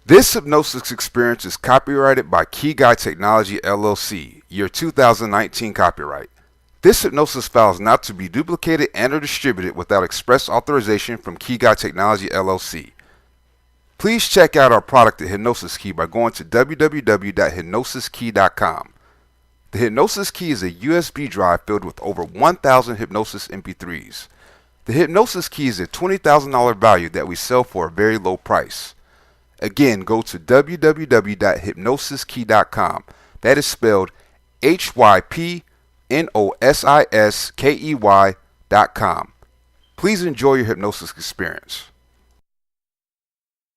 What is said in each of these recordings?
This hypnosis experience is copyrighted by Key Guy Technology LLC, year 2019 copyright. This hypnosis file is not to be duplicated and or distributed without express authorization from Key Guy Technology LLC. Please check out our product, the Hypnosis Key, by going to www.hypnosiskey.com. The Hypnosis Key is a USB drive filled with over 1,000 hypnosis MP3s. The Hypnosis Key is a $20,000 value that we sell for a very low price. Again, go to www.hypnosiskey.com. That is spelled HYPNOSISKEY.com. Please enjoy your hypnosis experience.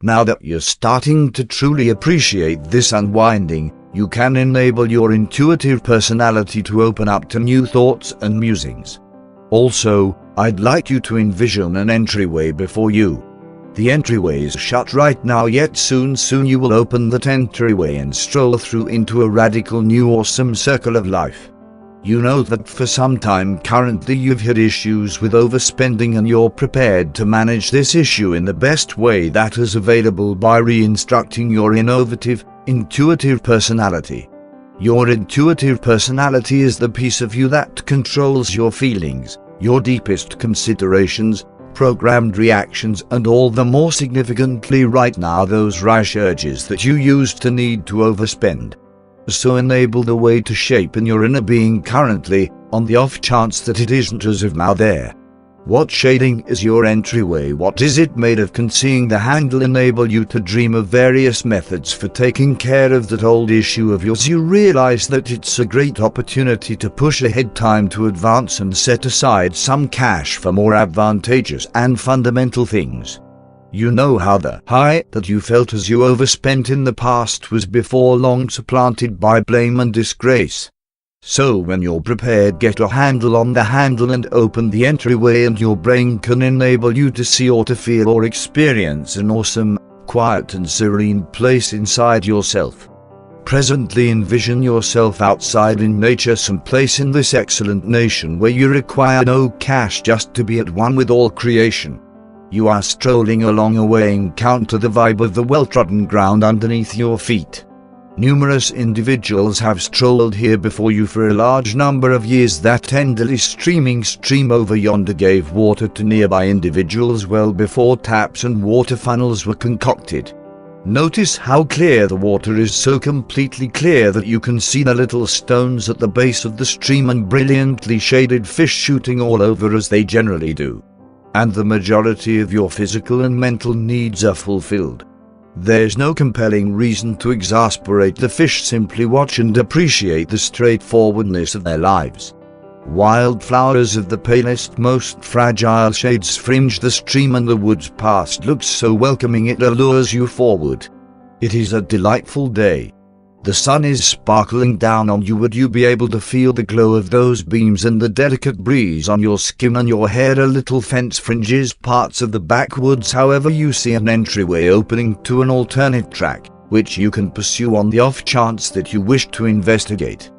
Now that you're starting to truly appreciate this unwinding, you can enable your intuitive personality to open up to new thoughts and musings. Also, I'd like you to envision an entryway before you. The entryway is shut right now, yet soon you will open that entryway and stroll through into a radical new awesome circle of life. You know that for some time currently you've had issues with overspending, and you're prepared to manage this issue in the best way that is available by re-instructing your intuitive personality. Your intuitive personality is the piece of you that controls your feelings, your deepest considerations, programmed reactions, and all the more significantly right now those rash urges that you used to need to overspend. So enable the way to shape in your inner being currently, on the off chance that it isn't as of now there. What shading is your entryway? What is it made of? Can seeing the handle enable you to dream of various methods for taking care of that old issue of yours? You realize that it's a great opportunity to push ahead, time to advance and set aside some cash for more advantageous and fundamental things. You know how the high that you felt as you overspent in the past was before long supplanted by blame and disgrace. So when you're prepared, get a handle on the handle and open the entryway, and your brain can enable you to see or to feel or experience an awesome, quiet and serene place inside yourself. Presently envision yourself outside in nature, some place in this excellent nation where you require no cash, just to be at one with all creation. You are strolling along a way and counter the vibe of the well-trodden ground underneath your feet. Numerous individuals have strolled here before you for a large number of years. That tenderly streaming stream over yonder gave water to nearby individuals well before taps and water funnels were concocted. Notice how clear the water is, so completely clear that you can see the little stones at the base of the stream and brilliantly shaded fish shooting all over as they generally do. And the majority of your physical and mental needs are fulfilled. There's no compelling reason to exasperate the fish, simply watch and appreciate the straightforwardness of their lives. Wildflowers of the palest, most fragile shades fringe the stream, and the woods past looks so welcoming it allures you forward. It is a delightful day. The sun is sparkling down on you. Would you be able to feel the glow of those beams and the delicate breeze on your skin and your hair? A little fence fringes parts of the backwoods. However, you see an entryway opening to an alternate track, which you can pursue on the off chance that you wish to investigate.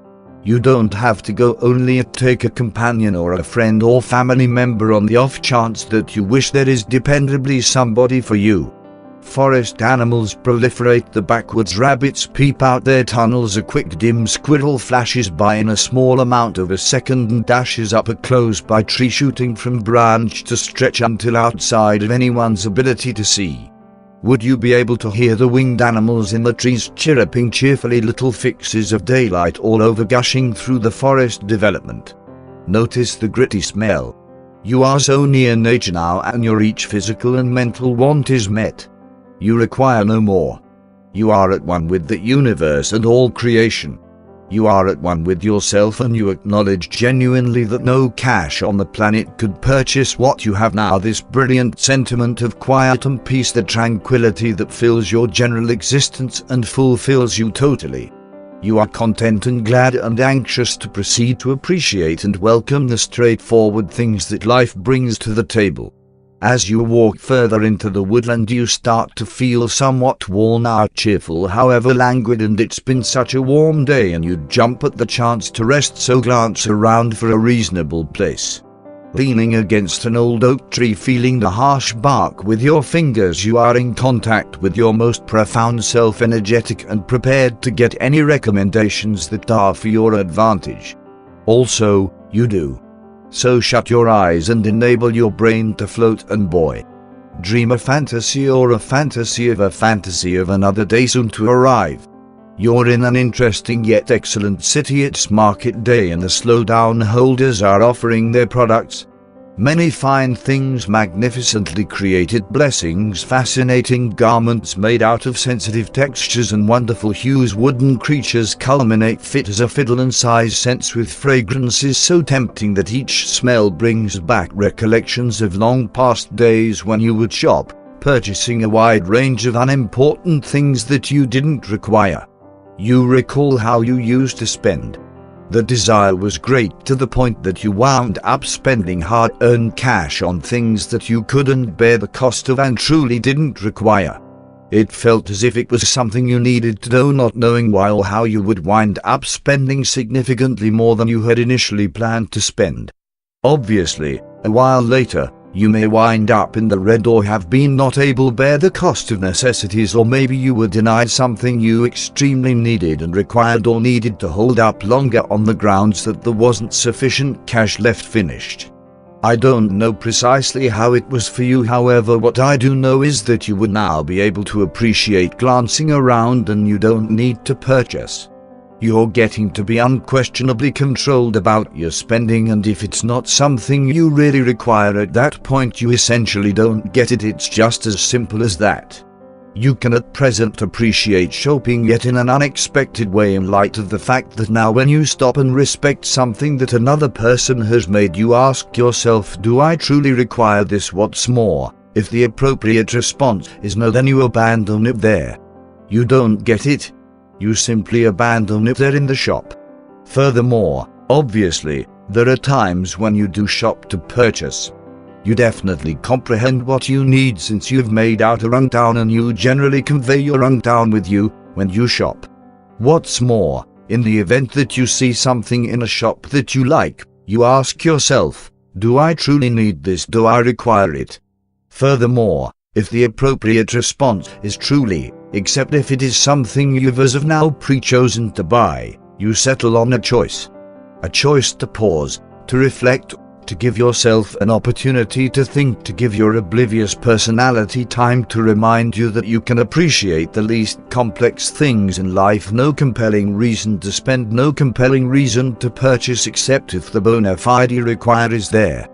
You don't have to go, only take a companion or a friend or family member on the off chance that you wish there is dependably somebody for you. Forest animals proliferate the backwoods, rabbits peep out their tunnels, a quick dim squirrel flashes by in a small amount of a second and dashes up a close-by tree, shooting from branch to stretch until outside of anyone's ability to see. Would you be able to hear the winged animals in the trees chirruping cheerfully, little fixes of daylight all over gushing through the forest development? Notice the gritty smell. You are so near nature now, and your each physical and mental want is met. You require no more. You are at one with the universe and all creation. You are at one with yourself, and you acknowledge genuinely that no cash on the planet could purchase what you have now. This brilliant sentiment of quiet and peace, the tranquility that fills your general existence and fulfills you totally. You are content and glad and anxious to proceed to appreciate and welcome the straightforward things that life brings to the table. As you walk further into the woodland, you start to feel somewhat worn out, cheerful however languid, and it's been such a warm day and you jump at the chance to rest, so glance around for a reasonable place. Leaning against an old oak tree, feeling the harsh bark with your fingers, you are in contact with your most profound self, energetic and prepared to get any recommendations that are for your advantage. Also, you do. So shut your eyes and enable your brain to float and dream a fantasy, or a fantasy of another day soon to arrive. You're in an interesting yet excellent city. It's market day and the slowdown holders are offering their products. Many fine things, magnificently created blessings, fascinating garments made out of sensitive textures and wonderful hues, wooden creatures culminate fit as a fiddle, and size scents with fragrances so tempting that each smell brings back recollections of long past days when you would shop, purchasing a wide range of unimportant things that you didn't require. You recall how you used to spend. The desire was great to the point that you wound up spending hard-earned cash on things that you couldn't bear the cost of and truly didn't require. It felt as if it was something you needed to do, not knowing why or how you would wind up spending significantly more than you had initially planned to spend. Obviously, a while later, you may wind up in the red or have been not able to bear the cost of necessities, or maybe you were denied something you extremely needed and required, or needed to hold up longer on the grounds that there wasn't sufficient cash left finished. I don't know precisely how it was for you, however what I do know is that you would now be able to appreciate glancing around and you don't need to purchase. You're getting to be unquestionably controlled about your spending, and if it's not something you really require at that point, you essentially don't get it. It's just as simple as that. You can at present appreciate shopping, yet in an unexpected way, in light of the fact that now when you stop and respect something that another person has made, you ask yourself, do I truly require this? What's more, if the appropriate response is no, then you abandon it there. You don't get it. You simply abandon it there in the shop. Furthermore, obviously, there are times when you do shop to purchase. You definitely comprehend what you need, since you've made out a rundown, and you generally convey your rundown with you when you shop. What's more, in the event that you see something in a shop that you like, you ask yourself, do I truly need this? Do I require it? Furthermore, if the appropriate response is truly, except if it is something you've as of now pre-chosen to buy, you settle on a choice. A choice to pause, to reflect, to give yourself an opportunity to think, to give your oblivious personality time to remind you that you can appreciate the least complex things in life. No compelling reason to spend, no compelling reason to purchase, except if the bona fide require is there.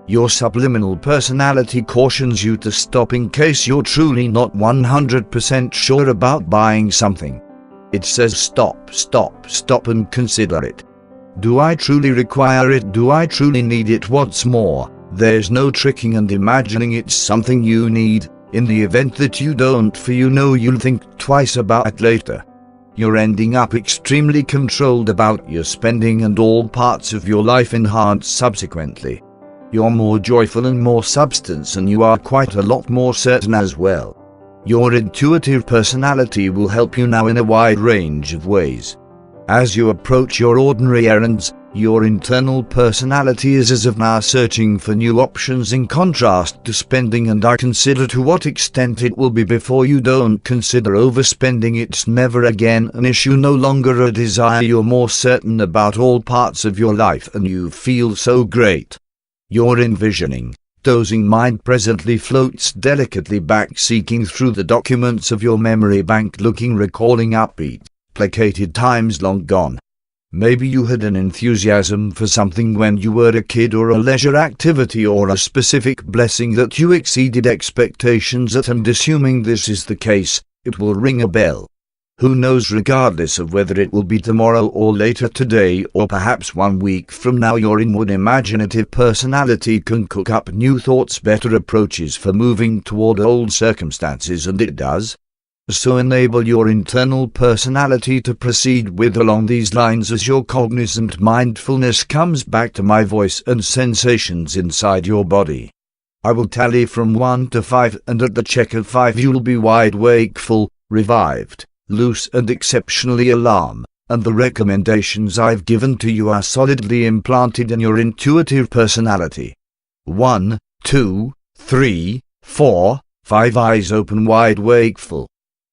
Your subliminal personality cautions you to stop in case you're truly not 100% sure about buying something. It says stop, stop, stop and consider it. Do I truly require it? Do I truly need it? What's more, there's no tricking and imagining it's something you need. In the event that you don't, for you know you'll think twice about it later. You're ending up extremely controlled about your spending, and all parts of your life enhance subsequently. You're more joyful and more substance, and you are quite a lot more certain as well. Your intuitive personality will help you now in a wide range of ways. As you approach your ordinary errands, your internal personality is as of now searching for new options in contrast to spending, and I consider to what extent it will be before you don't consider overspending. It's never again an issue, no longer a desire. You're more certain about all parts of your life, and you feel so great. Your envisioning, dozing mind presently floats delicately back, seeking through the documents of your memory bank, looking, recalling upbeat, placated times long gone. Maybe you had an enthusiasm for something when you were a kid, or a leisure activity, or a specific blessing that you exceeded expectations at, and assuming this is the case, it will ring a bell. Who knows, regardless of whether it will be tomorrow or later today, or perhaps 1 week from now, your inward imaginative personality can cook up new thoughts, better approaches for moving toward old circumstances, and it does. So enable your internal personality to proceed with along these lines as your cognizant mindfulness comes back to my voice and sensations inside your body. I will tally from 1 to 5, and at the check of 5 you'll be wide awake, full, revived, loose and exceptionally alarmed, and the recommendations I've given to you are solidly implanted in your intuitive personality. 1, 2, 3, 4, 5 eyes open wide wakeful.